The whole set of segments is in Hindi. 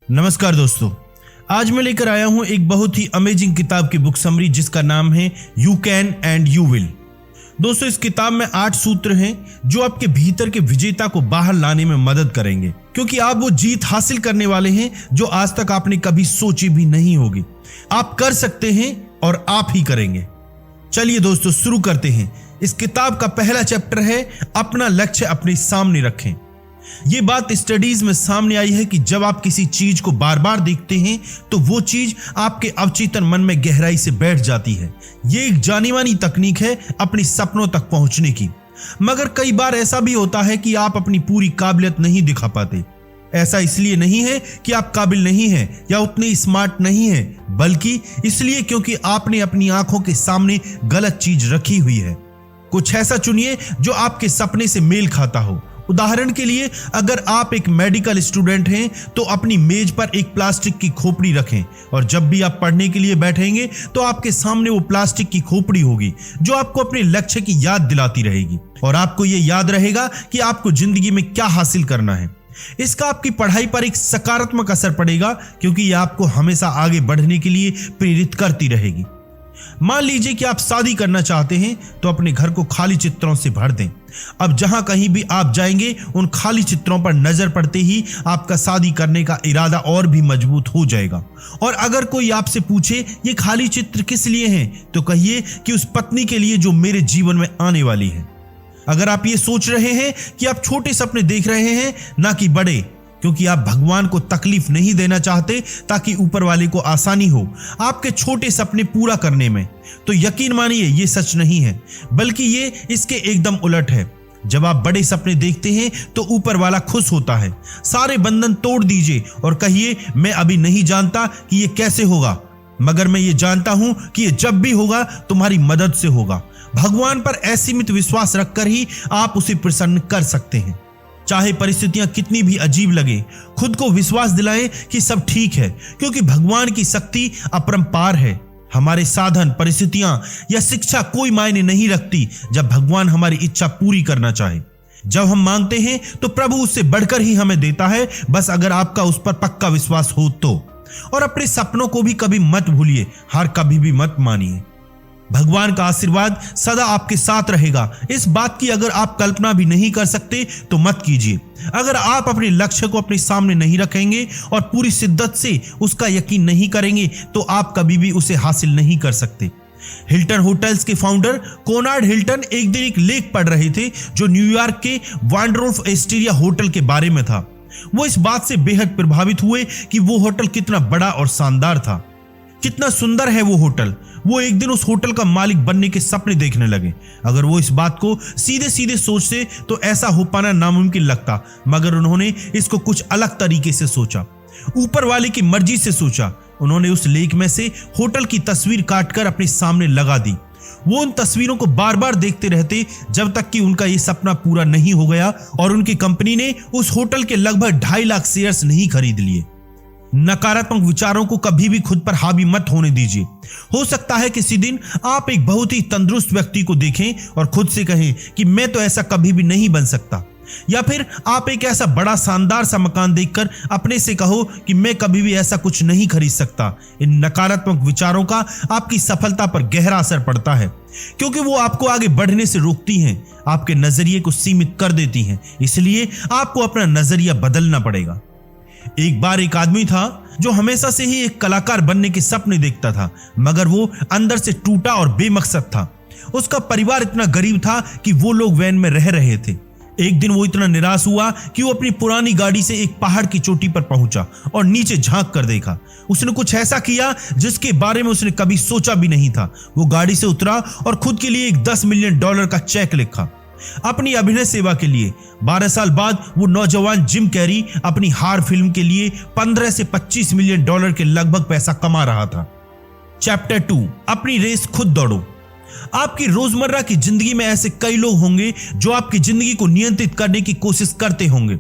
नमस्कार दोस्तों, आज मैं लेकर आया हूं एक बहुत ही अमेजिंग किताब की बुक समरी जिसका नाम है you can and you will. दोस्तों, इस किताब में 8 सूत्र हैं जो आपके भीतर के विजेता को बाहर लाने में मदद करेंगे, क्योंकि आप वो जीत हासिल करने वाले हैं जो आज तक आपने कभी सोची भी नहीं होगी। आप कर सकते हैं और आप ही करेंगे। चलिए दोस्तों, शुरू करते हैं। इस किताब का पहला चैप्टर है अपना लक्ष्य अपने सामने रखें। ये बात स्टडीज में सामने आई है कि जब आप किसी चीज को बार बार देखते हैं तो वो चीज आपके अवचेतन मन में गहराई से बैठ जाती है। ये एक जानी मानी तकनीक है अपने सपनों तक पहुंचने की। मगर कई बार ऐसा भी होता है कि आप अपनी पूरी काबिलियत नहीं दिखा पाते। ऐसा इसलिए नहीं है कि आप काबिल नहीं हैं या उतने स्मार्ट नहीं हैं, बल्कि इसलिए क्योंकि आपने अपनी आंखों के सामने गलत चीज रखी हुई है। कुछ ऐसा चुनिए जो आपके सपने से मेल खाता हो। उदाहरण के लिए, अगर आप एक मेडिकल स्टूडेंट हैं तो अपनी मेज पर एक प्लास्टिक की खोपड़ी रखें और जब भी आप पढ़ने के लिए बैठेंगे तो आपके सामने वो प्लास्टिक की खोपड़ी होगी जो आपको अपने लक्ष्य की याद दिलाती रहेगी और आपको ये याद रहेगा कि आपको जिंदगी में क्या हासिल करना है। इसका आपकी पढ़ाई पर एक सकारात्मक असर पड़ेगा क्योंकि ये आपको हमेशा आगे बढ़ने के लिए प्रेरित करती रहेगी। मान लीजिए कि आप शादी करना चाहते हैं तो अपने घर को खाली चित्रों से भर दें। अब जहां कहीं भी आप जाएंगे उन खाली चित्रों पर नजर पड़ते ही आपका शादी करने का इरादा और भी मजबूत हो जाएगा। और अगर कोई आपसे पूछे ये खाली चित्र किस लिए हैं, तो कहिए कि उस पत्नी के लिए जो मेरे जीवन में आने वाली है। अगर आप ये सोच रहे हैं कि आप छोटे सपने देख रहे हैं ना कि बड़े, क्योंकि आप भगवान को तकलीफ नहीं देना चाहते ताकि ऊपर वाले को आसानी हो आपके छोटे सपने पूरा करने में, तो यकीन मानिए ये सच नहीं है, बल्कि ये इसके एकदम उलट है। जब आप बड़े सपने देखते हैं तो ऊपर वाला खुश होता है। सारे बंधन तोड़ दीजिए और कहिए, मैं अभी नहीं जानता कि ये कैसे होगा, मगर मैं ये जानता हूं कि ये जब भी होगा तुम्हारी मदद से होगा। भगवान पर असीमित विश्वास रखकर ही आप उसे प्रसन्न कर सकते हैं। चाहे परिस्थितियां कितनी भी अजीब लगे, खुद को विश्वास दिलाएं कि सब ठीक है, क्योंकि भगवान की शक्ति अपरंपार है। हमारे साधन, परिस्थितियां या शिक्षा कोई मायने नहीं रखती जब भगवान हमारी इच्छा पूरी करना चाहे। जब हम मांगते हैं तो प्रभु उससे बढ़कर ही हमें देता है, बस अगर आपका उस पर पक्का विश्वास हो तो। और अपने सपनों को भी कभी मत भूलिए, हार कभी भी मत मानिए। भगवान का आशीर्वाद सदा आपके साथ रहेगा। इस बात की अगर आप कल्पना भी नहीं कर सकते तो मत कीजिए। अगर आप अपने लक्ष्य को अपने सामने नहीं रखेंगे और पूरी शिद्दत से उसका यकीन नहीं करेंगे तो आप कभी भी उसे हासिल नहीं कर सकते। हिल्टन होटल्स के फाउंडर कोनार्ड हिल्टन एक दिन एक लेख पढ़ रहे थे जो न्यूयॉर्क के वांडरवुल्फ एस्टेरिया होटल के बारे में था। वो इस बात से बेहद प्रभावित हुए कि वो होटल कितना बड़ा और शानदार था। कितना सुंदर है वो होटल। वो एक दिन उस होटल का मालिक बनने के सपने देखने लगे। अगर वो इस बात को सीधे सीधे सोचते तो ऐसा हो पाना नामुमकिन लगता, मगर उन्होंने इसको कुछ अलग तरीके से सोचा, ऊपर वाले की मर्जी से सोचा। उन्होंने उस लेख में से होटल की तस्वीर काटकर अपने सामने लगा दी। वो उन तस्वीरों को बार बार देखते रहते जब तक कि उनका ये सपना पूरा नहीं हो गया और उनकी कंपनी ने उस होटल के लगभग 2.5 लाख शेयर्स नहीं खरीद लिए। नकारात्मक विचारों को कभी भी खुद पर हावी मत होने दीजिए। हो सकता है किसी दिन आप एक बहुत ही तंदुरुस्त व्यक्ति को देखें और खुद से कहें कि मैं तो ऐसा कभी भी नहीं बन सकता, या फिर आप एक ऐसा बड़ा शानदार सा मकान देखकर अपने से कहो कि मैं कभी भी ऐसा कुछ नहीं खरीद सकता। इन नकारात्मक विचारों का आपकी सफलता पर गहरा असर पड़ता है, क्योंकि वो आपको आगे बढ़ने से रोकती हैं, आपके नजरिए को सीमित कर देती हैं। इसलिए आपको अपना नजरिया बदलना पड़ेगा। एक बार एक आदमी था जो हमेशा से ही एक कलाकार बनने के सपने देखता था, मगर वो अंदर से टूटा और बेमकसद था। उसका परिवार इतना गरीब था कि वो लोग वैन में रह रहे थे। एक दिन वो इतना निराश हुआ कि वो अपनी पुरानी गाड़ी से एक पहाड़ की चोटी पर पहुंचा और नीचे झांक कर देखा। उसने कुछ ऐसा किया जिसके बारे में उसने कभी सोचा भी नहीं था। वो गाड़ी से उतरा और खुद के लिए एक $10 मिलियन का चेक लिखा अपनी अभिनय सेवा के लिए। 12 साल बाद वो नौजवान जिम कैरी अपनी हार फिल्म के लिए 15 से $25 मिलियन के लगभग पैसा कमा रहा था। चैप्टर 2, अपनी रेस खुद दौड़ो। आपकी रोजमर्रा की जिंदगी में ऐसे कई लोग होंगे जो आपकी जिंदगी को नियंत्रित करने की कोशिश करते होंगे।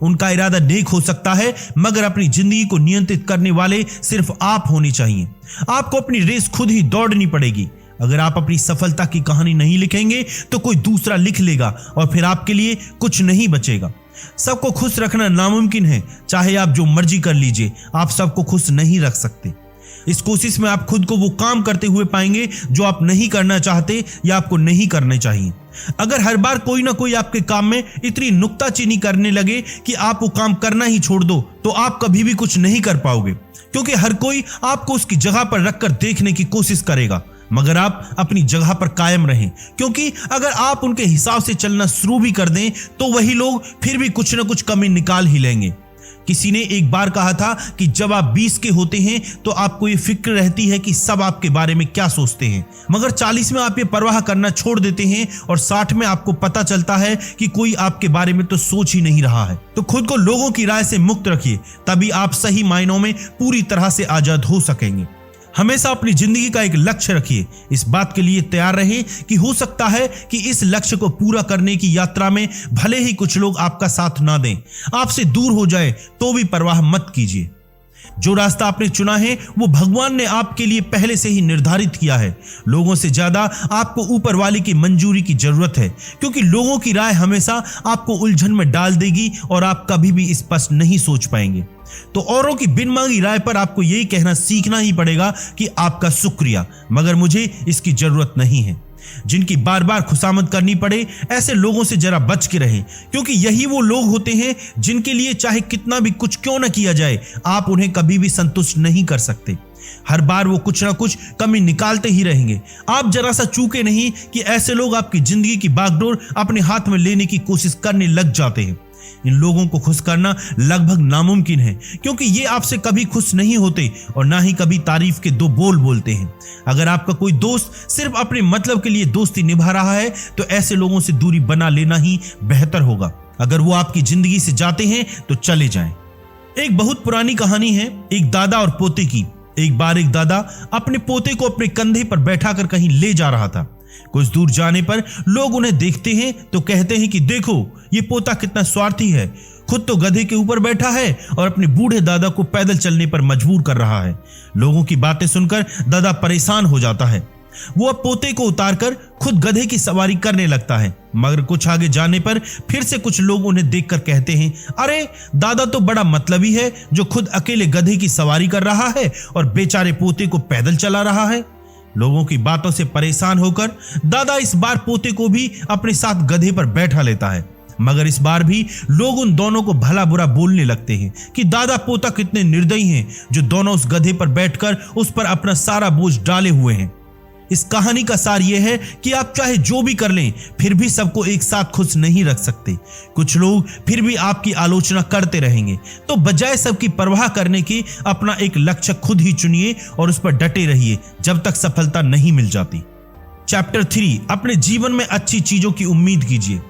उनका इरादा नेक हो सकता है, मगर अपनी जिंदगी को नियंत्रित करने वाले सिर्फ आप होने चाहिए। आपको अपनी रेस खुद ही दौड़नी पड़ेगी। अगर आप अपनी सफलता की कहानी नहीं लिखेंगे तो कोई दूसरा लिख लेगा और फिर आपके लिए कुछ नहीं बचेगा। सबको खुश रखना नामुमकिन है, चाहे आप जो मर्जी कर लीजिए, आप सबको खुश नहीं रख सकते। इस कोशिश में आप खुद को वो काम करते हुए पाएंगे जो आप नहीं करना चाहते या आपको नहीं करने चाहिए। अगर हर बार कोई ना कोई आपके काम में इतनी नुक्ताचीनी करने लगे कि आप वो काम करना ही छोड़ दो, तो आप कभी भी कुछ नहीं कर पाओगे, क्योंकि हर कोई आपको उसकी जगह पर रखकर देखने की कोशिश करेगा। मगर आप अपनी जगह पर कायम रहें, क्योंकि अगर आप उनके हिसाब से चलना शुरू भी कर दें तो वही लोग फिर भी कुछ ना कुछ कमी निकाल ही लेंगे। किसी ने एक बार कहा था कि जब आप 20 के होते हैं तो आपको ये फिक्र रहती है कि सब आपके बारे में क्या सोचते हैं, मगर 40 में आप ये परवाह करना छोड़ देते हैं और 60 में आपको पता चलता है कि कोई आपके बारे में तो सोच ही नहीं रहा है। तो खुद को लोगों की राय से मुक्त रखिए, तभी आप सही मायनों में पूरी तरह से आजाद हो सकेंगे। हमेशा अपनी जिंदगी का एक लक्ष्य रखिए। इस बात के लिए तैयार रहें कि हो सकता है कि इस लक्ष्य को पूरा करने की यात्रा में भले ही कुछ लोग आपका साथ ना दें, आपसे दूर हो जाए, तो भी परवाह मत कीजिए। जो रास्ता आपने चुना है वो भगवान ने आपके लिए पहले से ही निर्धारित किया है। लोगों से ज्यादा आपको ऊपर वाले की मंजूरी की जरूरत है, क्योंकि लोगों की राय हमेशा आपको उलझन में डाल देगी और आप कभी भी स्पष्ट नहीं सोच पाएंगे। तो औरों की बिन मांगी राय पर आपको यही कहना सीखना ही पड़ेगा कि आपका शुक्रिया, मगर मुझे इसकी जरूरत नहीं है। जिनकी बार बार खुशामद करनी पड़े, ऐसे लोगों से जरा बच के रहें, क्योंकि यही वो लोग होते हैं जिनके लिए चाहे कितना भी कुछ क्यों न किया जाए, आप उन्हें कभी भी संतुष्ट नहीं कर सकते। हर बार वो कुछ ना कुछ कमी निकालते ही रहेंगे। आप जरा सा चूके नहीं कि ऐसे लोग आपकी जिंदगी की बागडोर अपने हाथ में लेने की कोशिश करने लग जाते हैं। इन लोगों को खुश करना लगभग नामुमकिन है, क्योंकि ये आपसे कभी खुश नहीं होते और ना ही कभी तारीफ के दो बोल बोलते हैं। अगर आपका कोई दोस्त सिर्फ अपने मतलब के लिए दोस्ती निभा रहा है तो ऐसे लोगों से दूरी बना लेना ही बेहतर होगा। अगर वो आपकी जिंदगी से जाते हैं तो चले जाएं। एक बहुत पुरानी कहानी है एक दादा और पोते की। एक बार एक दादा अपने पोते को अपने कंधे पर बैठाकर कहीं ले जा रहा था। कुछ दूर जाने पर लोग उन्हें देखते हैं तो कहते हैं कि देखो ये पोता कितना स्वार्थी है, खुद तो गधे के ऊपर बैठा है और अपने बूढ़े दादा को पैदल चलने पर मजबूर कर रहा है। लोगों की बातें सुनकर दादा परेशान हो जाता है। वो अब पोते को उतारकर खुद गधे की सवारी करने लगता है, मगर कुछ आगे जाने पर फिर से कुछ लोग उन्हें देखकर कहते हैं, अरे दादा तो बड़ा मतलबी है जो खुद अकेले गधे की सवारी कर रहा है और बेचारे पोते को पैदल चला रहा है। लोगों की बातों से परेशान होकर दादा इस बार पोते को भी अपने साथ गधे पर बैठा लेता है, मगर इस बार भी लोग उन दोनों को भला बुरा बोलने लगते हैं कि दादा पोता कितने निर्दयी हैं जो दोनों उस गधे पर बैठकर उस पर अपना सारा बोझ डाले हुए हैं। इस कहानी का सार यह है कि आप चाहे जो भी कर लें फिर भी सबको एक साथ खुश नहीं रख सकते। कुछ लोग फिर भी आपकी आलोचना करते रहेंगे, तो बजाय सबकी परवाह करने के अपना एक लक्ष्य खुद ही चुनिए और उस पर डटे रहिए जब तक सफलता नहीं मिल जाती। चैप्टर 3, अपने जीवन में अच्छी चीजों की उम्मीद कीजिए।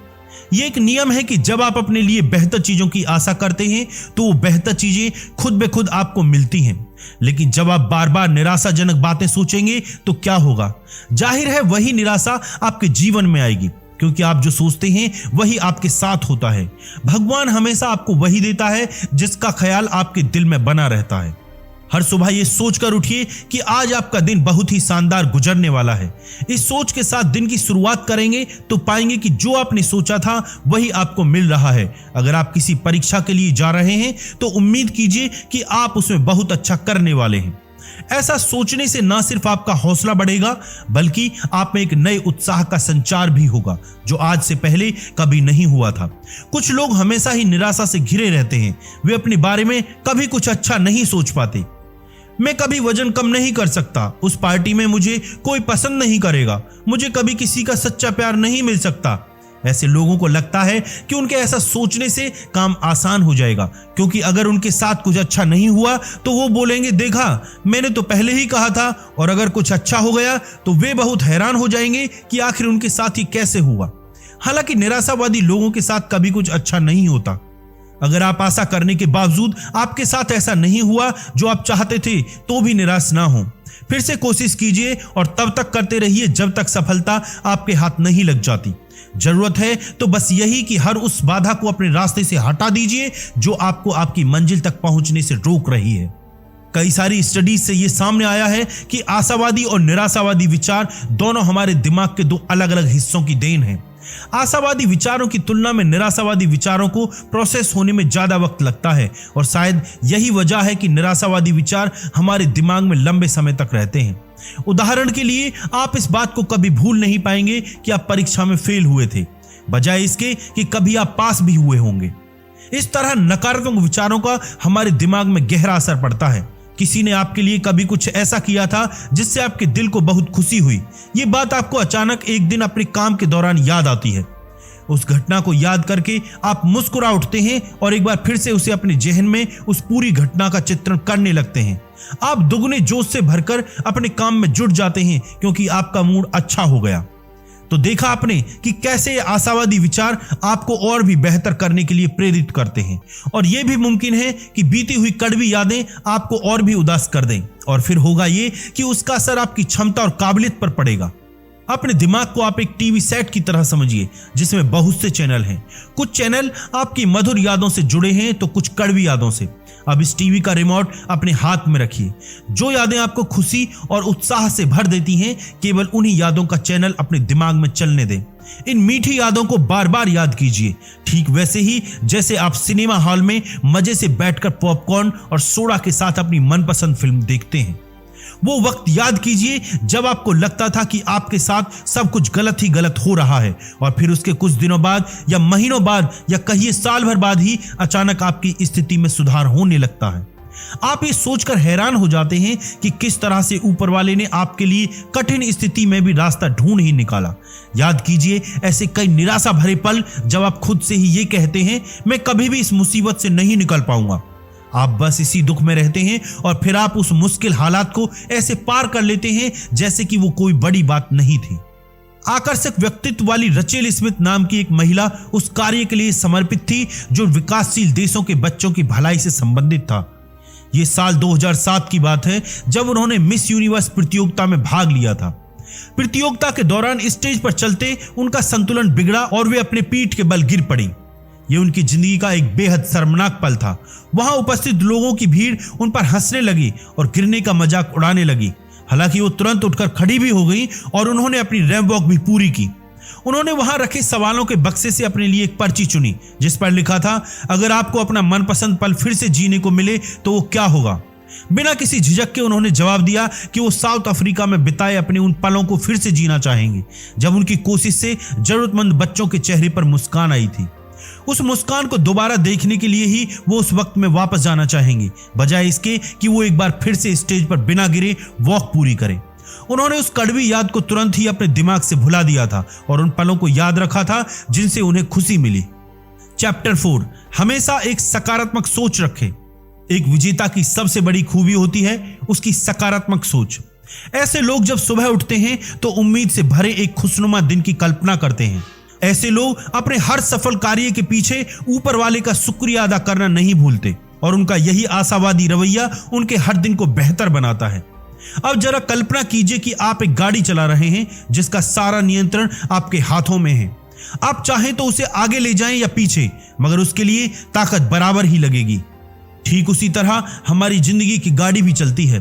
यह एक नियम है कि जब आप अपने लिए बेहतर चीजों की आशा करते हैं तो वो बेहतर चीजें खुद ब खुद आपको मिलती हैं। लेकिन जब आप बार बार निराशाजनक बातें सोचेंगे तो क्या होगा? जाहिर है वही निराशा आपके जीवन में आएगी, क्योंकि आप जो सोचते हैं वही आपके साथ होता है। भगवान हमेशा आपको वही देता है जिसका ख्याल आपके दिल में बना रहता है। हर सुबह ये सोचकर उठिए कि आज आपका दिन बहुत ही शानदार गुजरने वाला है। इस सोच के साथ दिन की शुरुआत करेंगे तो पाएंगे कि जो आपने सोचा था वही आपको मिल रहा है। अगर आप किसी परीक्षा के लिए जा रहे हैं तो उम्मीद कीजिए कि आप उसमें बहुत अच्छा करने वाले हैं। ऐसा सोचने से ना सिर्फ आपका हौसला बढ़ेगा बल्कि आप में एक नए उत्साह का संचार भी होगा जो आज से पहले कभी नहीं हुआ था। कुछ लोग हमेशा ही निराशा से घिरे रहते हैं। वे अपने बारे में कभी कुछ अच्छा नहीं सोच पाते। मैं कभी वजन कम नहीं कर सकता, उस पार्टी में मुझे कोई पसंद नहीं करेगा, मुझे कभी किसी का सच्चा प्यार नहीं मिल सकता। ऐसे लोगों को लगता है कि उनके ऐसा सोचने से काम आसान हो जाएगा, क्योंकि अगर उनके साथ कुछ अच्छा नहीं हुआ तो वो बोलेंगे देखा मैंने तो पहले ही कहा था, और अगर कुछ अच्छा हो गया तो वे बहुत हैरान हो जाएंगे कि आखिर उनके साथ ही कैसे हुआ। हालांकि निराशावादी लोगों के साथ कभी कुछ अच्छा नहीं होता। अगर आप आशा करने के बावजूद आपके साथ ऐसा नहीं हुआ जो आप चाहते थे तो भी निराश ना हो। फिर से कोशिश कीजिए और तब तक करते रहिए जब तक सफलता आपके हाथ नहीं लग जाती। जरूरत है तो बस यही कि हर उस बाधा को अपने रास्ते से हटा दीजिए जो आपको आपकी मंजिल तक पहुंचने से रोक रही है। कई सारी स्टडीज से यह सामने आया है कि आशावादी और निराशावादी विचार दोनों हमारे दिमाग के दो अलग अलग हिस्सों की देन है। आशावादी विचारों की तुलना में निराशावादी विचारों को प्रोसेस होने में ज्यादा वक्त लगता है और शायद यही वजह है कि निराशावादी विचार हमारे दिमाग में लंबे समय तक रहते हैं। उदाहरण के लिए आप इस बात को कभी भूल नहीं पाएंगे कि आप परीक्षा में फेल हुए थे, बजाय इसके कि कभी आप पास भी हुए होंगे। इस तरह नकारात्मक विचारों का हमारे दिमाग में गहरा असर पड़ता है। किसी ने आपके लिए कभी कुछ ऐसा किया था जिससे आपके दिल को बहुत खुशी हुई। ये बात आपको अचानक एक दिन अपने काम के दौरान याद आती है। उस घटना को याद करके आप मुस्कुरा उठते हैं और एक बार फिर से उसे अपने जहन में उस पूरी घटना का चित्रण करने लगते हैं। आप दुगने जोश से भरकर अपने काम में जुट जाते हैं क्योंकि आपका मूड अच्छा हो गया। तो देखा आपने कि कैसे आशावादी विचार आपको और भी बेहतर करने के लिए प्रेरित करते हैं, और यह भी मुमकिन है कि बीती हुई कड़वी यादें आपको और भी उदास कर दें, और फिर होगा ये कि उसका असर आपकी क्षमता और काबिलियत पर पड़ेगा। अपने दिमाग को आप एक टीवी सेट की तरह समझिए जिसमें बहुत से चैनल हैं। कुछ चैनल आपकी मधुर यादों से जुड़े हैं तो कुछ कड़वी यादों से। अब इस टीवी का रिमोट अपने हाथ में रखिए। जो यादें आपको खुशी और उत्साह से भर देती हैं, केवल उन्हीं यादों का चैनल अपने दिमाग में चलने दें। इन मीठी यादों को बार बार याद कीजिए, ठीक वैसे ही जैसे आप सिनेमा हॉल में मजे से बैठकर पॉपकॉर्न और सोडा के साथ अपनी मनपसंद फिल्म देखते हैं। वो वक्त याद कीजिए जब आपको लगता था कि आपके साथ सब कुछ गलत ही गलत हो रहा है, और फिर उसके कुछ दिनों बाद या महीनों बाद या कहिए साल भर बाद ही अचानक आपकी स्थिति में सुधार होने लगता है। आप ये सोचकर हैरान हो जाते हैं कि किस तरह से ऊपर वाले ने आपके लिए कठिन स्थिति में भी रास्ता ढूंढ ही निकाला। याद कीजिए ऐसे कई निराशा भरे पल जब आप खुद से ही ये कहते हैं, मैं कभी भी इस मुसीबत से नहीं निकल पाऊंगा। आप बस इसी दुख में रहते हैं और फिर आप उस मुश्किल हालात को ऐसे पार कर लेते हैं जैसे कि वो कोई बड़ी बात नहीं थी। आकर्षक व्यक्तित्व वाली रचेल स्मिथ नाम की एक महिला उस कार्य के लिए समर्पित थी जो विकासशील देशों के बच्चों की भलाई से संबंधित था। यह साल 2007 की बात है जब उन्होंने मिस यूनिवर्स प्रतियोगिता में भाग लिया था। प्रतियोगिता के दौरान स्टेज पर चलते उनका संतुलन बिगड़ा और वे अपने पीठ के बल गिर पड़ी। यह उनकी जिंदगी का एक बेहद शर्मनाक पल था। वहां उपस्थित लोगों की भीड़ उन पर हंसने लगी और गिरने का मजाक उड़ाने लगी। हालांकि वो तुरंत उठकर खड़ी भी हो गई और उन्होंने अपनी रैंप वॉक भी पूरी की। उन्होंने वहां रखे सवालों के बक्से से अपने लिए एक पर्ची चुनी जिस पर लिखा था, अगर आपको अपना मनपसंद पल फिर से जीने को मिले तो वो क्या होगा। बिना किसी झिझक के उन्होंने जवाब दिया कि वो साउथ अफ्रीका में बिताए अपने उन पलों को फिर से जीना चाहेंगे जब उनकी कोशिश से जरूरतमंद बच्चों के चेहरे पर मुस्कान आई थी। उस मुस्कान को दोबारा देखने के लिए ही वो उस वक्त में वापस जाना चाहेंगे, बजाय इसके कि वो एक बार फिर से स्टेज पर बिना गिरे वॉक पूरी करें। उन्होंने उस कड़वी याद को तुरंत ही अपने दिमाग से भुला दिया था और उन पलों को याद रखा था जिनसे उन्हें खुशी मिली। चैप्टर 4, हमेशा एक सकारात्मक सोच रखें। एक विजेता की सबसे बड़ी खूबी होती है उसकी सकारात्मक सोच। ऐसे लोग जब सुबह उठते हैं तो उम्मीद से भरे एक खुशनुमा दिन की कल्पना करते हैं। ऐसे लोग अपने हर सफल कार्य के पीछे ऊपर वाले का शुक्रिया अदा करना नहीं भूलते और उनका यही आशावादी रवैया उनके हर दिन को बेहतर बनाता है। अब जरा कल्पना कीजिए कि आप एक गाड़ी चला रहे हैं जिसका सारा नियंत्रण आपके हाथों में है। आप चाहें तो उसे आगे ले जाएं या पीछे, मगर उसके लिए ताकत बराबर ही लगेगी। ठीक उसी तरह हमारी जिंदगी की गाड़ी भी चलती है।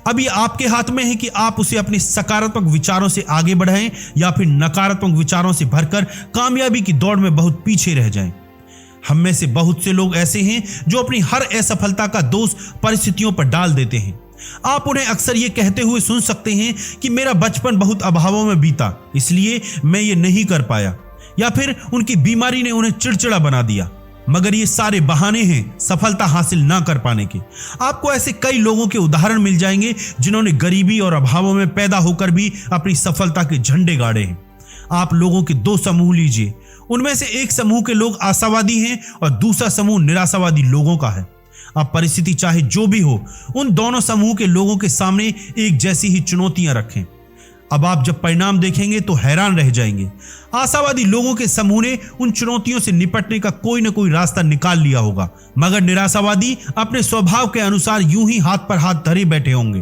अब ये आपके हाथ में है कि आप उसे अपने सकारात्मक विचारों से आगे बढ़ाएं या फिर नकारात्मक विचारों से भरकर कामयाबी की दौड़ में बहुत पीछे रह जाएं। हम में से बहुत से लोग ऐसे हैं जो अपनी हर असफलता का दोष परिस्थितियों पर डाल देते हैं। आप उन्हें अक्सर ये कहते हुए सुन सकते हैं कि मेरा बचपन बहुत अभावों में बीता, इसलिए मैं ये नहीं कर पाया, या फिर उनकी बीमारी ने उन्हें चिड़चिड़ा बना दिया। मगर ये सारे बहाने हैं सफलता हासिल ना कर पाने के। आपको ऐसे कई लोगों के उदाहरण मिल जाएंगे जिन्होंने गरीबी और अभावों में पैदा होकर भी अपनी सफलता के झंडे गाड़े हैं। आप लोगों के दो समूह लीजिए, उनमें से एक समूह के लोग आशावादी हैं और दूसरा समूह निराशावादी लोगों का है। अब परिस्थिति चाहे जो भी हो, उन दोनों समूह के लोगों के सामने एक जैसी ही चुनौतियां रखें। अब आप जब परिणाम देखेंगे तो हैरान रह जाएंगे। आशावादी लोगों के समूह ने उन चुनौतियों से निपटने का कोई न कोई रास्ता निकाल लिया होगा, मगर निराशावादी अपने स्वभाव के अनुसार यूं ही हाथ पर हाथ धरे बैठे होंगे।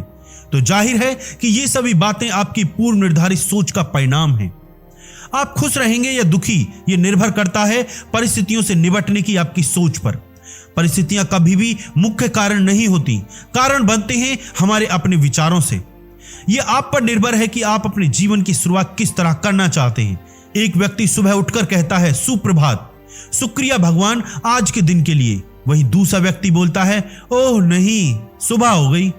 तो जाहिर है कि ये सभी बातें आपकी पूर्व निर्धारित सोच का परिणाम हैं। आप खुश रहेंगे या दुखी, ये निर्भर करता है परिस्थितियों से निपटने की आपकी सोच पर। परिस्थितियां कभी भी मुख्य कारण नहीं होती, कारण बनते हैं हमारे अपने विचारों से। यह आप पर निर्भर है कि आप अपने जीवन की शुरुआत किस तरह करना चाहते हैं। एक व्यक्ति सुबह उठकर कहता है सुप्रभात, शुक्रिया भगवान आज के दिन के लिए। वहीं दूसरा व्यक्ति बोलता है ओह नहीं, सुबह हो गई।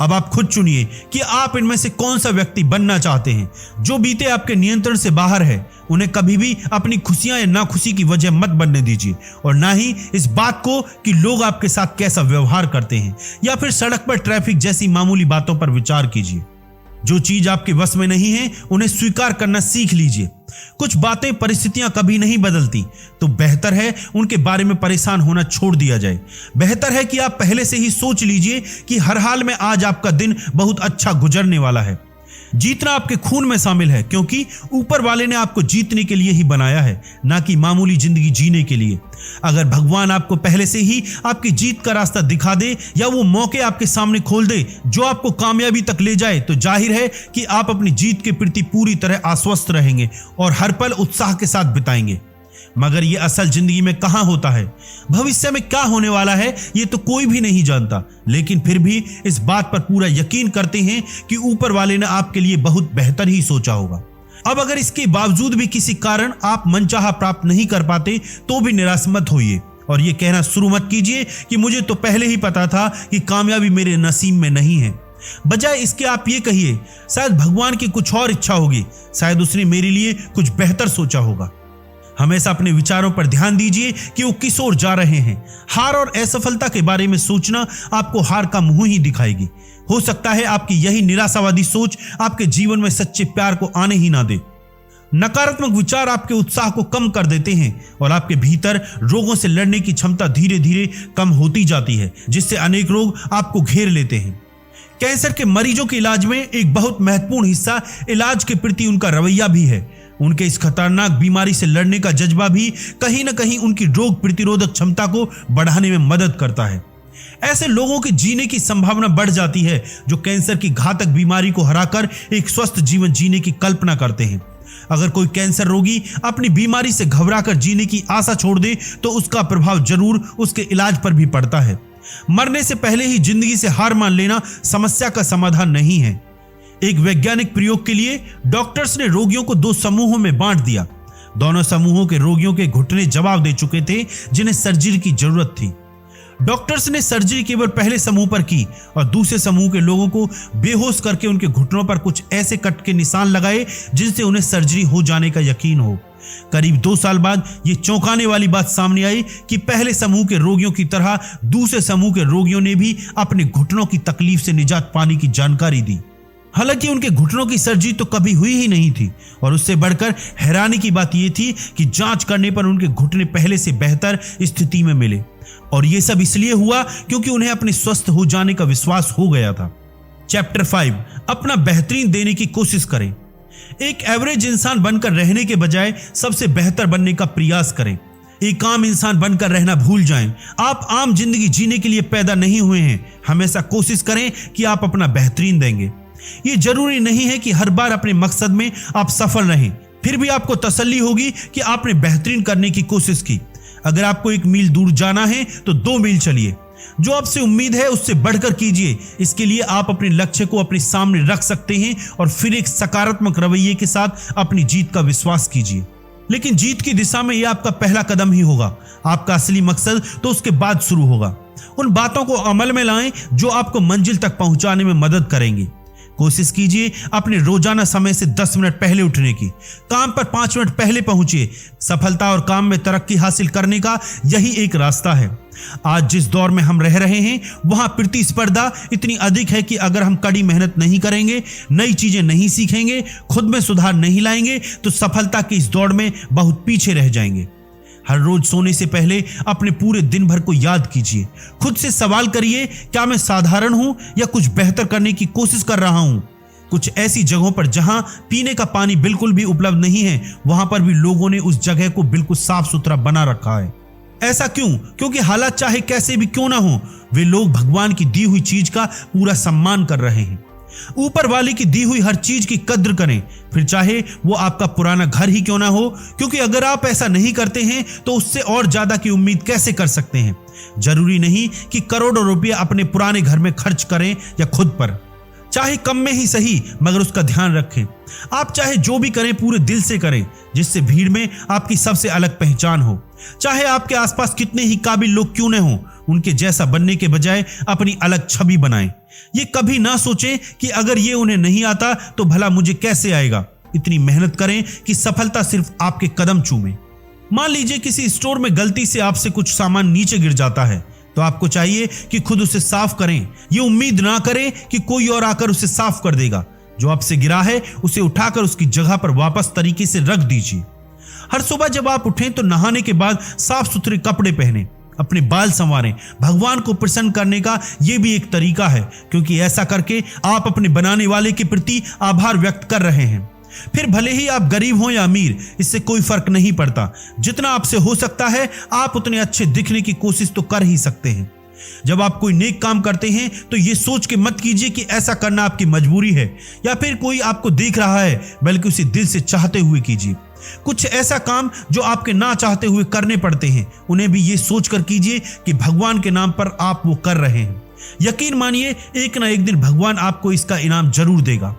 अब आप खुद चुनिए कि आप इनमें से कौन सा व्यक्ति बनना चाहते हैं। जो बीते आपके नियंत्रण से बाहर है उन्हें कभी भी अपनी खुशियां या नाखुशी की वजह मत बनने दीजिए, और ना ही इस बात को कि लोग आपके साथ कैसा व्यवहार करते हैं या फिर सड़क पर ट्रैफिक जैसी मामूली बातों पर विचार कीजिए। जो चीज आपके वश में नहीं है उन्हें स्वीकार करना सीख लीजिए। कुछ बातें, परिस्थितियां कभी नहीं बदलती, तो बेहतर है उनके बारे में परेशान होना छोड़ दिया जाए। बेहतर है कि आप पहले से ही सोच लीजिए कि हर हाल में आज आपका दिन बहुत अच्छा गुजरने वाला है। जीतना आपके खून में शामिल है, क्योंकि ऊपर वाले ने आपको जीतने के लिए ही बनाया है, ना कि मामूली जिंदगी जीने के लिए। अगर भगवान आपको पहले से ही आपकी जीत का रास्ता दिखा दे या वो मौके आपके सामने खोल दे जो आपको कामयाबी तक ले जाए, तो जाहिर है कि आप अपनी जीत के प्रति पूरी तरह आश्वस्त रहेंगे और हर पल उत्साह के साथ बिताएंगे। मगर ये असल जिंदगी में कहां होता है? भविष्य में क्या होने वाला है ये तो कोई भी नहीं जानता, लेकिन फिर भी इस बात पर पूरा यकीन करते हैं कि ऊपर वाले ने आपके लिए बहुत बेहतर ही सोचा होगा। अब अगर इसके बावजूद भी किसी कारण आप मनचाहा प्राप्त नहीं कर पाते तो भी निराश मत होइए और ये कहना शुरू मत कीजिए कि मुझे तो पहले ही पता था कि कामयाबी मेरे नसीब में नहीं है। बजाय इसके आप ये कहिए शायद भगवान की कुछ और इच्छा होगी, शायद उसने मेरे लिए कुछ बेहतर सोचा होगा। हमेशा अपने विचारों पर ध्यान दीजिए कि वो किस ओर जा रहे हैं। हार और असफलता के बारे में सोचना आपको हार का मुंह ही दिखाएगी। हो सकता है आपकी यही निराशावादी सोच आपके जीवन में सच्चे प्यार को आने ही ना दे। नकारात्मक विचार आपके उत्साह को कम कर देते हैं और आपके भीतर रोगों से लड़ने की क्षमता धीरे धीरे कम होती जाती है, जिससे अनेक रोग आपको घेर लेते हैं। कैंसर के मरीजों के इलाज में एक बहुत महत्वपूर्ण हिस्सा इलाज के प्रति उनका रवैया भी है। उनके इस खतरनाक बीमारी से लड़ने का जज्बा भी कहीं न कहीं उनकी रोग प्रतिरोधक क्षमता को बढ़ाने में मदद करता है। ऐसे लोगों के जीने की संभावना बढ़ जाती है जो कैंसर की घातक बीमारी को हराकर एक स्वस्थ जीवन जीने की कल्पना करते हैं। अगर कोई कैंसर रोगी अपनी बीमारी से घबराकर जीने की आशा छोड़ दे तो उसका प्रभाव जरूर उसके इलाज पर भी पड़ता है। मरने से पहले ही जिंदगी से हार मान लेना समस्या का समाधान नहीं है। एक वैज्ञानिक प्रयोग के लिए डॉक्टर्स ने रोगियों को दो समूहों में बांट दिया। दोनों समूहों के रोगियों के घुटने जवाब दे चुके थे जिन्हें सर्जरी की जरूरत थी। डॉक्टर्स ने सर्जरी केवल पहले समूह पर की और दूसरे समूह के लोगों को बेहोश करके उनके घुटनों पर कुछ ऐसे कट के निशान लगाए जिनसे उन्हें सर्जरी हो जाने का यकीन हो। करीब 2 साल बाद यह चौंकाने वाली बात सामने आई कि पहले समूह के रोगियों की तरह दूसरे समूह के रोगियों ने भी अपने घुटनों की तकलीफ से निजात पाने की जानकारी दी। हालांकि उनके घुटनों की सर्जरी तो कभी हुई ही नहीं थी और उससे बढ़कर हैरानी की बात यह थी कि जांच करने पर उनके घुटने पहले से बेहतर स्थिति में मिले, और यह सब इसलिए हुआ क्योंकि उन्हें अपने स्वस्थ हो जाने का विश्वास हो गया था। चैप्टर 5, अपना बेहतरीन देने की कोशिश करें। एक एवरेज इंसान बनकर रहने के बजाय सबसे बेहतर बनने का प्रयास करें। एक आम इंसान बनकर रहना भूल जाएं। आप आम जिंदगी जीने के लिए पैदा नहीं हुए हैं। हमेशा कोशिश करें कि आप अपना बेहतरीन देंगे। ये जरूरी नहीं है कि हर बार अपने मकसद में आप सफल रहें, फिर भी आपको तसल्ली होगी कि आपने बेहतरीन करने की कोशिश की। अगर आपको 1 मील दूर जाना है तो 2 मील चलिए। जो आपसे उम्मीद है उससे बढ़कर कीजिए। इसके लिए आप अपने लक्ष्य को अपने सामने रख सकते हैं और फिर एक सकारात्मक रवैये के साथ अपनी जीत का विश्वास कीजिए। लेकिन जीत की दिशा में यह आपका पहला कदम ही होगा। आपका असली मकसद तो उसके बाद शुरू होगा। उन बातों को अमल में लाएं जो आपको मंजिल तक पहुंचाने में मदद करेंगी। कोशिश कीजिए अपने रोजाना समय से 10 मिनट पहले उठने की। काम पर 5 मिनट पहले पहुंचिए। सफलता और काम में तरक्की हासिल करने का यही एक रास्ता है। आज जिस दौर में हम रह रहे हैं वहां प्रतिस्पर्धा इतनी अधिक है कि अगर हम कड़ी मेहनत नहीं करेंगे, नई चीजें नहीं सीखेंगे, खुद में सुधार नहीं लाएंगे तो सफलता की इस दौड़ में बहुत पीछे रह जाएंगे। हर रोज सोने से पहले अपने पूरे दिन भर को याद कीजिए। खुद से सवाल करिए, क्या मैं साधारण हूं या कुछ बेहतर करने की कोशिश कर रहा हूं? कुछ ऐसी जगहों पर जहां पीने का पानी बिल्कुल भी उपलब्ध नहीं है, वहां पर भी लोगों ने उस जगह को बिल्कुल साफ सुथरा बना रखा है। ऐसा क्यों? क्योंकि हालात चाहे कैसे भी क्यों ना हो, वे लोग भगवान की दी हुई चीज का पूरा सम्मान कर रहे हैं। ऊपर वाले की दी हुई हर चीज की कद्र करें, फिर चाहे वो आपका पुराना घर ही क्यों ना हो, क्योंकि अगर आप ऐसा नहीं करते हैं तो उससे और ज्यादा की उम्मीद कैसे कर सकते हैं? जरूरी नहीं कि करोड़ों रुपए अपने पुराने घर में खर्च करें या खुद पर। चाहे कम में ही सही मगर उसका ध्यान रखें। आप चाहे जो भी करें पूरे दिल से करें, जिससे भीड़ में आपकी सबसे अलग पहचान हो। चाहे आपके आसपास कितने ही काबिल लोग क्यों न हों, उनके जैसा बनने के बजाय अपनी अलग छवि बनाएं। ये कभी ना सोचें कि अगर ये उन्हें नहीं आता तो भला मुझे कैसे आएगा। इतनी मेहनत करें कि सफलता सिर्फ आपके कदम चूमे। मान लीजिए किसी स्टोर में गलती से आपसे कुछ सामान नीचे गिर जाता है, तो आपको चाहिए कि खुद उसे साफ करें। ये उम्मीद ना करें कि कोई और आकर उसे साफ कर देगा। जो आपसे गिरा है उसे उठाकर उसकी जगह पर वापस तरीके से रख दीजिए। हर सुबह जब आप उठें तो नहाने के बाद साफ सुथरे कपड़े पहनें, अपने बाल संवारें। भगवान को प्रसन्न करने का यह भी एक तरीका है, क्योंकि ऐसा करके आप अपने बनाने वाले के प्रति आभार व्यक्त कर रहे हैं। फिर भले ही आप गरीब हों या अमीर, इससे कोई फर्क नहीं पड़ता। जितना आपसे हो सकता है आप उतने अच्छे दिखने की कोशिश तो कर ही सकते हैं। जब आप कोई नेक काम करते हैं तो ये सोच के मत कीजिए कि ऐसा करना आपकी मजबूरी है या फिर कोई आपको देख रहा है, बल्कि उसे दिल से चाहते हुए कीजिए। कुछ ऐसा काम जो आपके ना चाहते हुए करने पड़ते हैं, उन्हें भी ये सोचकर कीजिए कि भगवान के नाम पर आप वो कर रहे हैं। यकीन मानिए एक ना एक दिन भगवान आपको इसका इनाम जरूर देगा।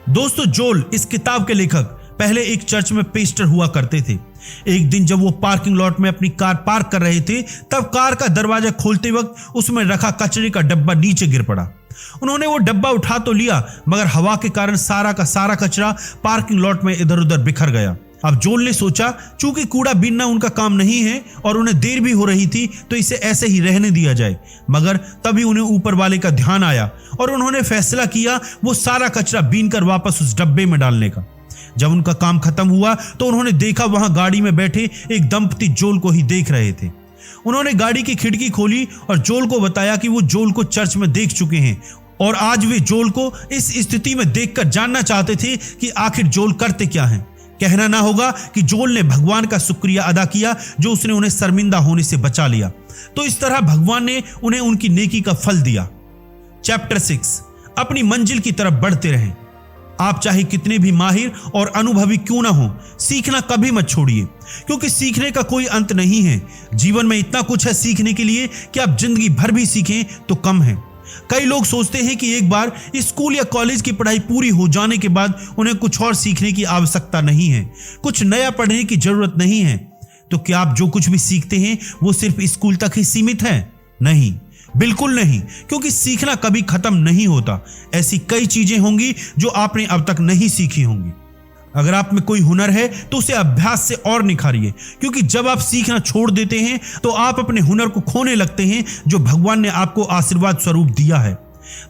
दोस्तों, जोल इस किताब के लेखक पहले एक चर्च में पेस्टर हुआ करते थे। एक दिन जब वो पार्किंग लॉट में अपनी कार पार्क कर रहे थे, तब कार का दरवाजा खोलते वक्त उसमें रखा कचरे का डब्बा नीचे गिर पड़ा। उन्होंने वो डब्बा उठा तो लिया, मगर हवा के कारण सारा का सारा कचरा पार्किंग लॉट में इधर उधर बिखर गया। अब जोल ने सोचा, चूंकि कूड़ा बीनना उनका काम नहीं है और उन्हें देर भी हो रही थी, तो इसे ऐसे ही रहने दिया जाए। मगर तभी उन्हें ऊपर वाले का ध्यान आया और उन्होंने फैसला किया वो सारा कचरा बीनकर वापस उस डब्बे में डालने का। जब उनका काम खत्म हुआ तो उन्होंने देखा वहां गाड़ी में बैठे एक दंपति जोल को ही देख रहे थे। उन्होंने गाड़ी की खिड़की खोली और जोल को बताया कि वो जोल को चर्च में देख चुके हैं और आज वे जोल को इस स्थिति में देखकर जानना चाहते थे कि आखिर जोल करते क्या हैं। कहना ना होगा कि जोल ने भगवान का शुक्रिया अदा किया जो उसने उन्हें शर्मिंदा होने से बचा लिया। तो इस तरह भगवान ने उन्हें उनकी नेकी का फल दिया। चैप्टर 6, अपनी मंजिल की तरफ बढ़ते रहें। आप चाहे कितने भी माहिर और अनुभवी क्यों ना हो, सीखना कभी मत छोड़िए, क्योंकि सीखने का कोई अंत नहीं है। जीवन में इतना कुछ है सीखने के लिए कि आप जिंदगी भर भी सीखें तो कम है। कई लोग सोचते हैं कि एक बार स्कूल या कॉलेज की पढ़ाई पूरी हो जाने के बाद उन्हें कुछ और सीखने की आवश्यकता नहीं है, कुछ नया पढ़ने की जरूरत नहीं है। तो क्या आप जो कुछ भी सीखते हैं वो सिर्फ स्कूल तक ही सीमित है? नहीं, बिल्कुल नहीं, क्योंकि सीखना कभी खत्म नहीं होता। ऐसी कई चीजें होंगी जो आपने अब तक नहीं सीखी होंगी। अगर आप में कोई हुनर है तो उसे अभ्यास से और निखारिए, क्योंकि जब आप सीखना छोड़ देते हैं तो आप अपने हुनर को खोने लगते हैं जो भगवान ने आपको आशीर्वाद स्वरूप दिया है।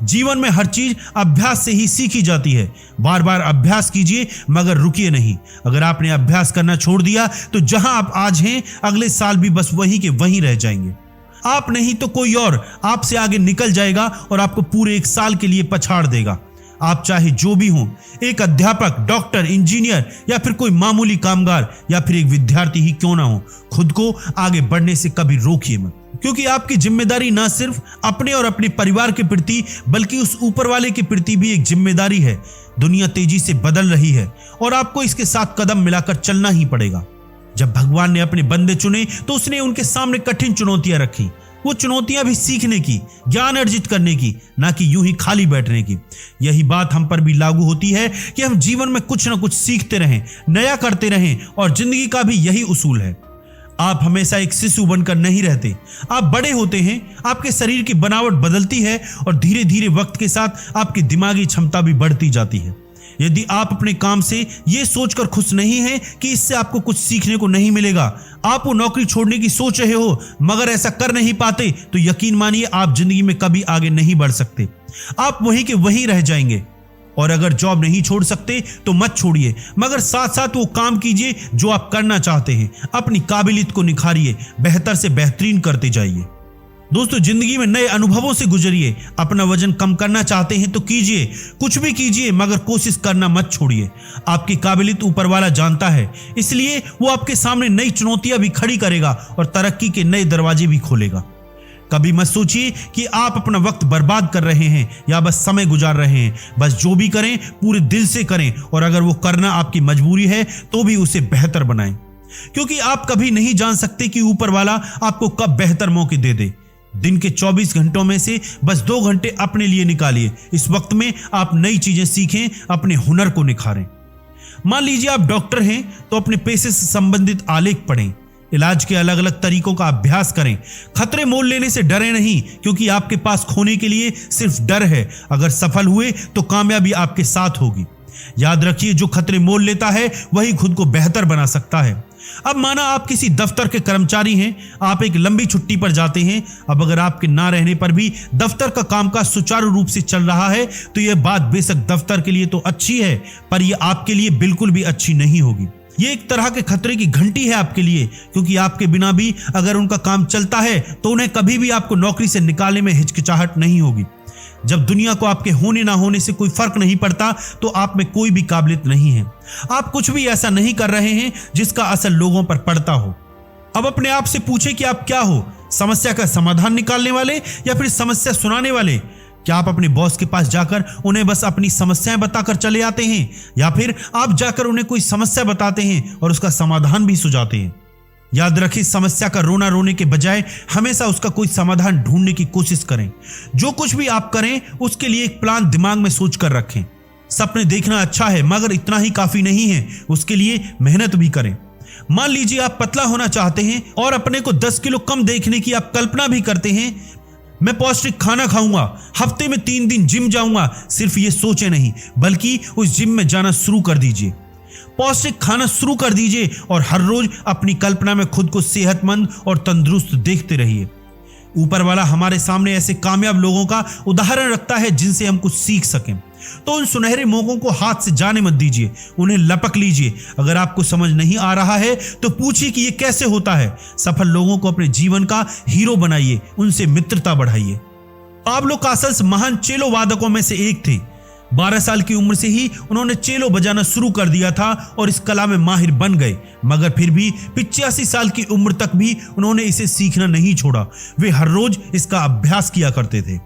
जीवन में हर चीज अभ्यास से ही सीखी जाती है। बार बार अभ्यास कीजिए मगर रुकिए नहीं। अगर आपने अभ्यास करना छोड़ दिया तो जहां आप आज हैं अगले साल भी बस वहीं के वहीं रह जाएंगे। आप नहीं तो कोई और आपसे आगे निकल जाएगा और आपको पूरे एक साल के लिए पछाड़ देगा। आप चाहे जो भी हों, एक अध्यापक, डॉक्टर, इंजीनियर या फिर कोई मामूली कामगार या फिर एक विद्यार्थी ही क्यों ना हो, खुद को आगे बढ़ने से कभी रोकिए मत, क्योंकि आपकी जिम्मेदारी ना सिर्फ अपने और अपने परिवार के प्रति बल्कि उस ऊपर वाले के प्रति भी एक जिम्मेदारी है। दुनिया तेजी से बदल रही है और आपको इसके साथ कदम मिलाकर चलना ही पड़ेगा। जब भगवान ने अपने बंदे चुने तो उसने उनके सामने कठिन चुनौतियां रखी। वो चुनौतियां भी सीखने की, ज्ञान अर्जित करने की, ना कि यूं ही खाली बैठने की। यही बात हम पर भी लागू होती है कि हम जीवन में कुछ ना कुछ सीखते रहें, नया करते रहें, और जिंदगी का भी यही उसूल है। आप हमेशा एक शिशु बनकर नहीं रहते, आप बड़े होते हैं। आपके शरीर की बनावट बदलती है और धीरे धीरे वक्त के साथ आपकी दिमागी क्षमता भी बढ़ती जाती है। यदि आप अपने काम से ये सोचकर खुश नहीं हैं कि इससे आपको कुछ सीखने को नहीं मिलेगा, आप वो नौकरी छोड़ने की सोच रहे हो मगर ऐसा कर नहीं पाते, तो यकीन मानिए आप जिंदगी में कभी आगे नहीं बढ़ सकते। आप वहीं के वहीं रह जाएंगे। और अगर जॉब नहीं छोड़ सकते तो मत छोड़िए, मगर साथ साथ वो काम कीजिए जो आप करना चाहते हैं। अपनी काबिलियत को निखारिए, बेहतर से बेहतरीन करते जाइए। दोस्तों, जिंदगी में नए अनुभवों से गुजरिए। अपना वजन कम करना चाहते हैं तो कीजिए, कुछ भी कीजिए, मगर कोशिश करना मत छोड़िए। आपकी काबिलियत ऊपर वाला जानता है, इसलिए वो आपके सामने नई चुनौतियां भी खड़ी करेगा और तरक्की के नए दरवाजे भी खोलेगा। कभी मत सोचिए कि आप अपना वक्त बर्बाद कर रहे हैं या बस समय गुजार रहे हैं। बस जो भी करें पूरे दिल से करें, और अगर वो करना आपकी मजबूरी है तो भी उसे बेहतर बनाएं, क्योंकि आप कभी नहीं जान सकते कि ऊपर वाला आपको कब बेहतर मौके दे दे। दिन के 24 घंटों में से बस 2 घंटे अपने लिए निकालिए। इस वक्त में आप नई चीजें सीखें, अपने हुनर को निखारें। मान लीजिए आप डॉक्टर हैं तो अपने पेशे से संबंधित आलेख पढ़ें, इलाज के अलग अलग तरीकों का अभ्यास करें। खतरे मोल लेने से डरे नहीं, क्योंकि आपके पास खोने के लिए सिर्फ डर है। अगर सफल हुए तो कामयाबी आपके साथ होगी। याद रखिए, जो खतरे मोल लेता है वही खुद को बेहतर बना सकता है। अब माना आप किसी दफ्तर के कर्मचारी हैं, आप एक लंबी छुट्टी पर जाते हैं। अब अगर आपके ना रहने पर भी दफ्तर का कामकाज सुचारू रूप से चल रहा है तो यह बात बेशक दफ्तर के लिए तो अच्छी है, पर यह आपके लिए बिल्कुल भी अच्छी नहीं होगी। ये एक तरह के खतरे की घंटी है आपके लिए, क्योंकि आपके बिना भी अगर उनका काम चलता है तो उन्हें कभी भी आपको नौकरी से निकालने में हिचकिचाहट नहीं होगी। जब दुनिया को आपके होने ना होने से कोई फर्क नहीं पड़ता तो आप में कोई भी काबिलियत नहीं है। आप कुछ भी ऐसा नहीं कर रहे हैं जिसका असर लोगों पर पड़ता हो। अब अपने आप से पूछें कि आप क्या हो, समस्या का समाधान निकालने वाले या फिर समस्या सुनाने वाले? क्या आप अपने बॉस के पास जाकर उन्हें बस अपनी समस्याएं बताकर चले आते हैं, या फिर आप जाकर उन्हें कोई समस्या बताते हैं और उसका समाधान भी सुझाते हैं? याद रखिए, समस्या का रोना रोने के बजाय हमेशा उसका कोई समाधान ढूंढने की कोशिश करें। जो कुछ भी आप करें उसके लिए एक प्लान दिमाग में सोच कर रखें। सपने देखना अच्छा है, मगर इतना ही काफी नहीं है, उसके लिए मेहनत भी करें। मान लीजिए आप पतला होना चाहते हैं और अपने को 10 किलो कम देखने की आप कल्पना भी करते हैं। मैं पौष्टिक खाना खाऊंगा, हफ्ते में 3 दिन जिम जाऊंगा। सिर्फ ये सोचे नहीं, बल्कि उस जिम में जाना शुरू कर दीजिए। पौष्टिक खाना शुरू कर दीजिए और हर रोज अपनी कल्पना में खुद को सेहतमंद और तंदुरुस्त देखते रहिए। ऊपर वाला हमारे सामने ऐसे कामयाब लोगों का उदाहरण रखता है जिनसे हम कुछ सीख सकें। तो उन सुनहरे मौकों को हाथ से जाने मत दीजिए, उन्हें लपक लीजिए। अगर आपको समझ नहीं आ रहा है तो पूछिए कि यह कैसे होता है। सफल लोगों को अपने जीवन का हीरो बनाइए, उनसे मित्रता बढ़ाइए। पाब्लो कासल्स महान चेलो वादकों में से एक थे। 12 साल की उम्र से ही उन्होंने चेलो बजाना शुरू कर दिया था और इस कला में माहिर बन गए, मगर फिर भी 85 साल की उम्र तक भी उन्होंने इसे सीखना नहीं छोड़ा। वे हर रोज इसका अभ्यास किया करते थे।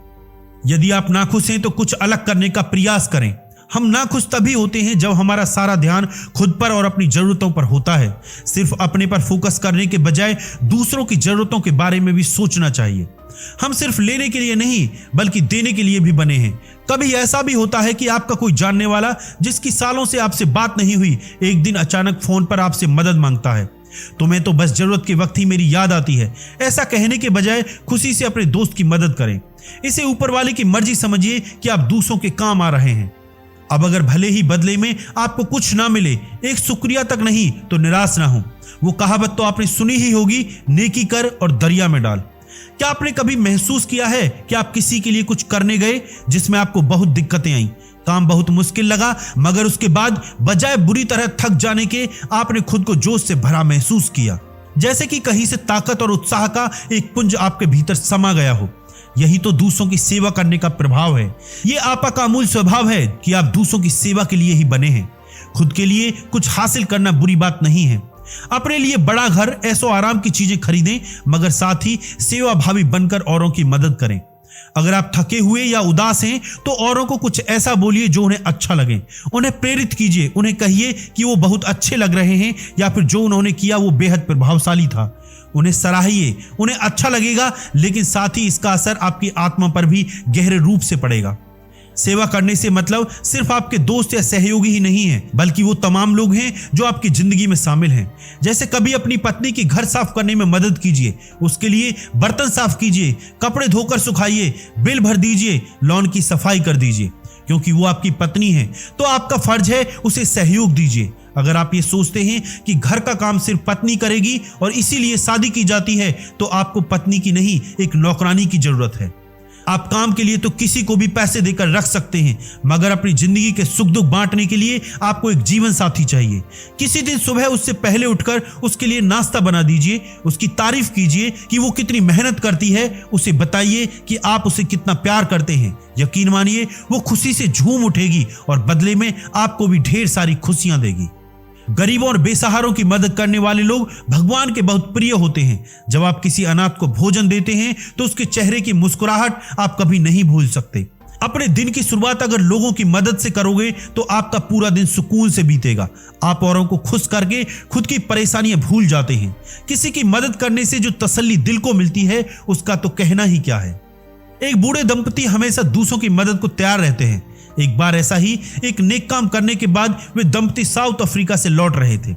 यदि आप नाखुश हैं तो कुछ अलग करने का प्रयास करें। हम नाखुश तभी होते हैं जब हमारा सारा ध्यान खुद पर और अपनी जरूरतों पर होता है। सिर्फ अपने पर फोकस करने के बजाय दूसरों की जरूरतों के बारे में भी सोचना चाहिए। हम सिर्फ लेने के लिए नहीं बल्कि देने के लिए भी बने हैं। कभी ऐसा भी होता है कि आपका कोई जानने वाला जिसकी सालों से आपसे बात नहीं हुई, एक दिन अचानक फोन पर आपसे मदद मांगता है। तुम्हें तो बस जरूरत के वक्त ही मेरी याद आती है। ऐसा कहने के बजाय खुशी से अपने दोस्त की मदद करें। इसे ऊपर वाले की मर्जी समझिए कि आप दूसरों के काम आ रहे हैं। अब अगर भले ही बदले में आपको कुछ ना मिले, एक शुक्रिया तक नहीं, तो निराश ना हो। वो कहावत तो आपने सुनी ही होगी, नेकी कर और दरिया में डाल। क्या आपने कभी महसूस किया है कि आप किसी के लिए कुछ करने गए जिसमें आपको बहुत दिक्कतें आई, काम बहुत मुश्किल लगा, मगर उसके बाद बजाय बुरी तरह थक जाने के आपने खुद को जोश से भरा महसूस किया, जैसे कि कहीं से ताकत और उत्साह का एक पुंज आपके भीतर समा गया हो? यही तो दूसरों की सेवा करने का प्रभाव है। ये आपका का मूल स्वभाव है कि आप दूसरों की सेवा के लिए ही बने हैं। खुद के लिए कुछ हासिल करना बुरी बात नहीं है। अपने लिए बड़ा घर, ऐशो आराम की चीजें खरीदें, मगर साथ ही सेवा भावी बनकर औरों की मदद करें। अगर आप थके हुए या उदास हैं तो औरों को कुछ ऐसा बोलिए जो उन्हें अच्छा लगे। उन्हें प्रेरित कीजिए, उन्हें कहिए कि वो बहुत अच्छे लग रहे हैं या फिर जो उन्होंने किया वो बेहद प्रभावशाली था। उन्हें सराहिए, उन्हें अच्छा लगेगा, लेकिन साथ ही इसका असर आपकी आत्मा पर भी गहरे रूप से पड़ेगा। सेवा करने से मतलब सिर्फ आपके दोस्त या सहयोगी ही नहीं है, बल्कि वो तमाम लोग हैं जो आपकी जिंदगी में शामिल हैं। जैसे कभी अपनी पत्नी की घर साफ करने में मदद कीजिए, उसके लिए बर्तन साफ कीजिए, कपड़े धोकर सुखाइए, बिल भर दीजिए, लॉन की सफाई कर दीजिए। क्योंकि वो आपकी पत्नी है तो आपका फर्ज है उसे सहयोग दीजिए। अगर आप ये सोचते हैं कि घर का काम सिर्फ पत्नी करेगी और इसीलिए शादी की जाती है, तो आपको पत्नी की नहीं, एक नौकरानी की जरूरत है। आप काम के लिए तो किसी को भी पैसे देकर रख सकते हैं, मगर अपनी जिंदगी के सुख दुख बांटने के लिए आपको एक जीवन साथी चाहिए। किसी दिन सुबह उससे पहले उठकर उसके लिए नाश्ता बना दीजिए, उसकी तारीफ कीजिए कि वो कितनी मेहनत करती है, उसे बताइए कि आप उसे कितना प्यार करते हैं। यकीन मानिए वो खुशी से झूम उठेगी और बदले में आपको भी ढेर सारी खुशियां देगी। गरीबों और बेसहारों की मदद करने वाले लोग भगवान के बहुत प्रिय होते हैं। जब आप किसी अनाथ को भोजन देते हैं तो उसके चेहरे की मुस्कुराहट आप कभी नहीं भूल सकते। अपने दिन की शुरुआत अगर लोगों की मदद से करोगे तो आपका पूरा दिन सुकून से बीतेगा। आप औरों को खुश करके खुद की परेशानियां भूल जाते हैं। किसी की मदद करने से जो तसल्ली दिल को मिलती है उसका तो कहना ही क्या है। एक बूढ़े दंपति हमेशा दूसरों की मदद को तैयार रहते हैं। एक बार ऐसा ही एक नेक काम करने के बाद वे दंपति साउथ अफ्रीका से लौट रहे थे।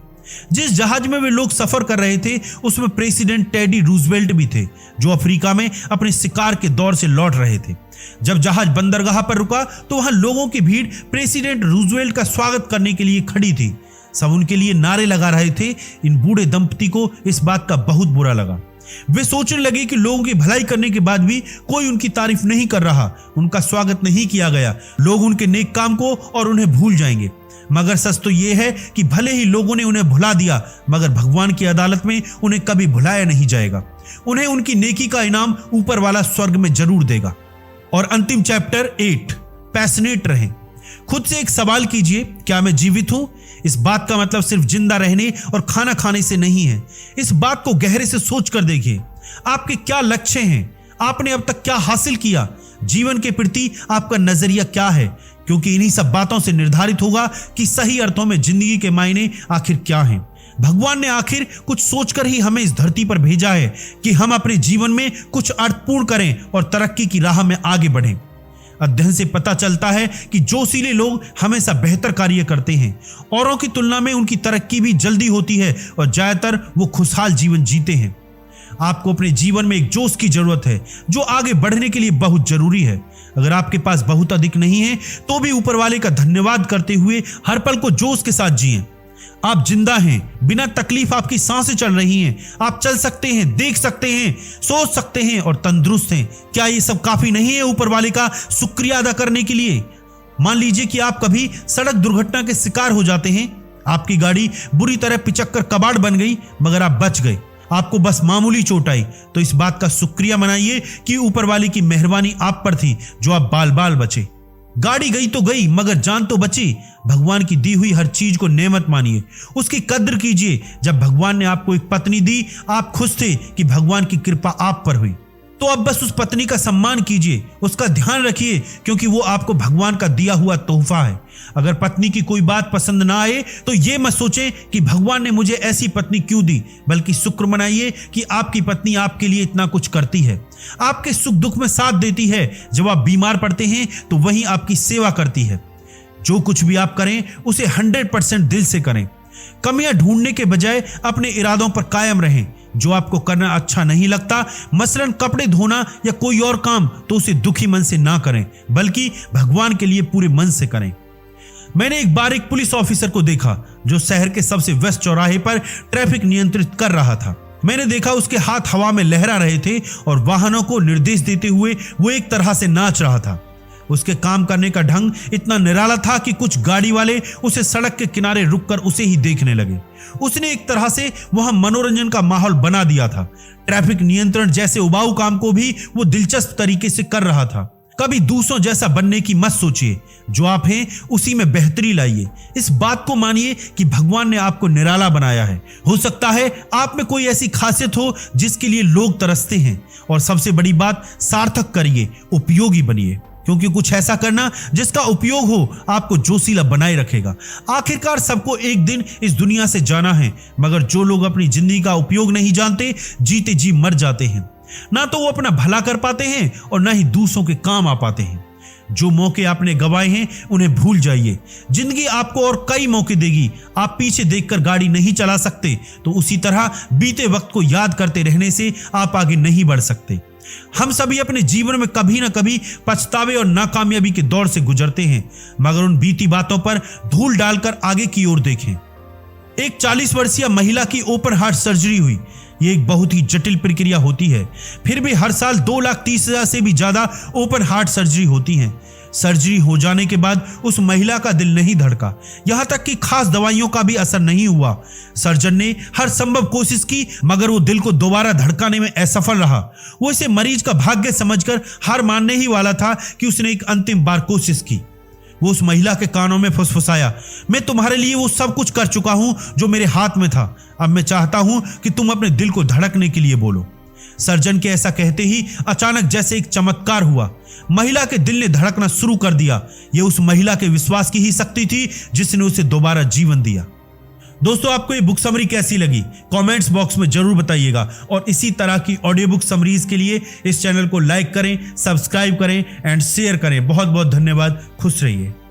जिस जहाज में वे लोग सफर कर रहे थे उसमें प्रेसिडेंट टेडी रूजवेल्ट भी थे, जो अफ्रीका में अपने शिकार के दौर से लौट रहे थे। जब जहाज बंदरगाह पर रुका तो वहां लोगों की भीड़ प्रेसिडेंट रूजवेल्ट का स्वागत करने के लिए खड़ी थी। सब उनके लिए नारे लगा रहे थे। इन बूढ़े दंपति को इस बात का बहुत बुरा लगा। वे सोचने लगे कि लोगों की भलाई करने के बाद भी कोई उनकी तारीफ नहीं कर रहा, उनका स्वागत नहीं किया गया। लोग उनके नेक काम को और उन्हें भूल जाएंगे। मगर सच तो यह है कि भले ही लोगों ने उन्हें भुला दिया, मगर भगवान की अदालत में उन्हें कभी भुलाया नहीं जाएगा। उन्हें उनकी नेकी का इनाम ऊपर वाला स्वर्ग में जरूर देगा। और अंतिम चैप्टर 8, पैशनेट रहें। खुद से एक सवाल कीजिए, क्या मैं जीवित हूं? इस बात का मतलब सिर्फ जिंदा रहने और खाना खाने से नहीं है। इस बात को गहरे से सोच कर देखिए। आपके क्या लक्ष्य हैं? आपने अब तक क्या हासिल किया? जीवन के प्रति आपका नजरिया क्या है? क्योंकि इन्हीं सब बातों से निर्धारित होगा कि सही अर्थों में जिंदगी के मायने आखिर क्या हैं। भगवान ने आखिर कुछ सोचकर ही हमें इस धरती पर भेजा है कि हम अपने जीवन में कुछ अर्थपूर्ण करें और तरक्की की राह में आगे बढ़ें। अध्ययन से पता चलता है कि जोशीले लोग हमेशा बेहतर कार्य करते हैं। औरों की तुलना में उनकी तरक्की भी जल्दी होती है और ज्यादातर वो खुशहाल जीवन जीते हैं। आपको अपने जीवन में एक जोश की जरूरत है जो आगे बढ़ने के लिए बहुत जरूरी है। अगर आपके पास बहुत अधिक नहीं है तो भी ऊपर वाले का धन्यवाद करते हुए हर पल को जोश के साथ जिएं। आप जिंदा हैं, बिना तकलीफ आपकी सांसें चल रही हैं, आप चल सकते हैं, देख सकते हैं, सोच सकते हैं और तंदुरुस्त हैं। क्या ये सब काफी नहीं है ऊपर वाले का शुक्रिया अदा करने के लिए? मान लीजिए कि आप कभी सड़क दुर्घटना के शिकार हो जाते हैं। आपकी गाड़ी बुरी तरह पिचककर कबाड़ बन गई, मगर आप बच गए। आपको बस मामूली चोट आई, तो इस बात का शुक्रिया मनाइए कि ऊपर वाले की मेहरबानी आप पर थी जो आप बाल बाल बचे। गाड़ी गई तो गई, मगर जान तो बची। भगवान की दी हुई हर चीज को नेमत मानिए, उसकी कद्र कीजिए। जब भगवान ने आपको एक पत्नी दी, आप खुश थे कि भगवान की कृपा आप पर हुई, तो अब बस उस पत्नी का सम्मान कीजिए, उसका ध्यान रखिए, क्योंकि वो आपको भगवान का दिया हुआ तोहफा है। अगर पत्नी की कोई बात पसंद ना आए तो ये मत सोचें कि भगवान ने मुझे ऐसी पत्नी क्यों दी, बल्कि शुक्र मनाइए कि आपकी पत्नी आपके लिए इतना कुछ करती है, आपके सुख दुख में साथ देती है। जब आप बीमार पड़ते हैं तो वही आपकी सेवा करती है। जो कुछ भी आप करें उसे 100% दिल से करें। कमियां ढूंढने के बजाय अपने इरादों पर कायम रहें। जो आपको करना अच्छा नहीं लगता, मसलन कपड़े धोना या कोई और काम, तो उसे दुखी मन से ना करें, बल्कि भगवान के लिए पूरे मन से करें। मैंने एक बार एक पुलिस ऑफिसर को देखा जो शहर के सबसे व्यस्त चौराहे पर ट्रैफिक नियंत्रित कर रहा था। मैंने देखा उसके हाथ हवा में लहरा रहे थे और वाहनों को निर्देश देते हुए वो एक तरह से नाच रहा था। उसके काम करने का ढंग इतना निराला था कि कुछ गाड़ी वाले उसे सड़क के किनारे रुककर उसे ही देखने लगे। उसने एक तरह से वहां मनोरंजन का माहौल बना दिया था। ट्रैफिक नियंत्रण जैसे उबाऊ काम को भी वो दिलचस्प तरीके से कर रहा था। कभी दूसरों जैसा बनने की मत सोचिए, जो आप हैं उसी में बेहतरी लाइए। इस बात को मानिए कि भगवान ने आपको निराला बनाया है। हो सकता है आप में कोई ऐसी खासियत हो जिसके लिए लोग तरसते हैं, और सबसे बड़ी बात, सार्थक करिए, उपयोगी बनिए, क्योंकि कुछ ऐसा करना जिसका उपयोग हो आपको जोशीला बनाए रखेगा। आखिरकार सबको एक दिन इस दुनिया से जाना है, मगर जो लोग अपनी जिंदगी का उपयोग नहीं जानते, जीते जी मर जाते हैं। ना तो वो अपना भला कर पाते हैं और ना ही दूसरों के काम आ पाते हैं। जो मौके आपने गंवाए हैं उन्हें भूल जाइए। जिंदगी आपको और कई मौके देगी। आप पीछे देखकर गाड़ी नहीं चला सकते, तो उसी तरह बीते वक्त को याद करते रहने से आप आगे नहीं बढ़ सकते। हम सभी अपने जीवन में कभी ना कभी पछतावे और नाकामयाबी के दौर से गुजरते हैं, मगर उन बीती बातों पर धूल डालकर आगे की ओर देखें। एक 40 वर्षीय महिला की ओपन हार्ट सर्जरी हुई। ये एक बहुत ही जटिल प्रक्रिया होती है, फिर भी हर साल 2,30,000 से भी ज्यादा ओपन हार्ट सर्जरी होती हैं। सर्जरी हो जाने के बाद उस महिला का दिल नहीं धड़का, यहां तक कि खास दवाइयों का भी असर नहीं हुआ। सर्जन ने हर संभव कोशिश की, मगर वो दिल को दोबारा धड़काने में असफल रहा। वो इसे मरीज का भाग्य समझकर हार मानने ही वाला था कि उसने एक अंतिम बार कोशिश की। वो उस महिला के कानों में फुसफुसाया, मैं तुम्हारे लिए वो सब कुछ कर चुका हूं जो मेरे हाथ में था। अब मैं चाहता हूं कि तुम अपने दिल को धड़कने के लिए बोलो। सर्जन के ऐसा कहते ही अचानक जैसे एक चमत्कार हुआ, महिला के दिल ने धड़कना शुरू कर दिया। यह उस महिला के विश्वास की ही शक्ति थी जिसने उसे दोबारा जीवन दिया। दोस्तों, आपको ये बुक समरी कैसी लगी कमेंट्स बॉक्स में जरूर बताइएगा, और इसी तरह की ऑडियो बुक समरीज के लिए इस चैनल को लाइक करें, सब्सक्राइब करें एंड शेयर करें। बहुत बहुत धन्यवाद। खुश रहिए।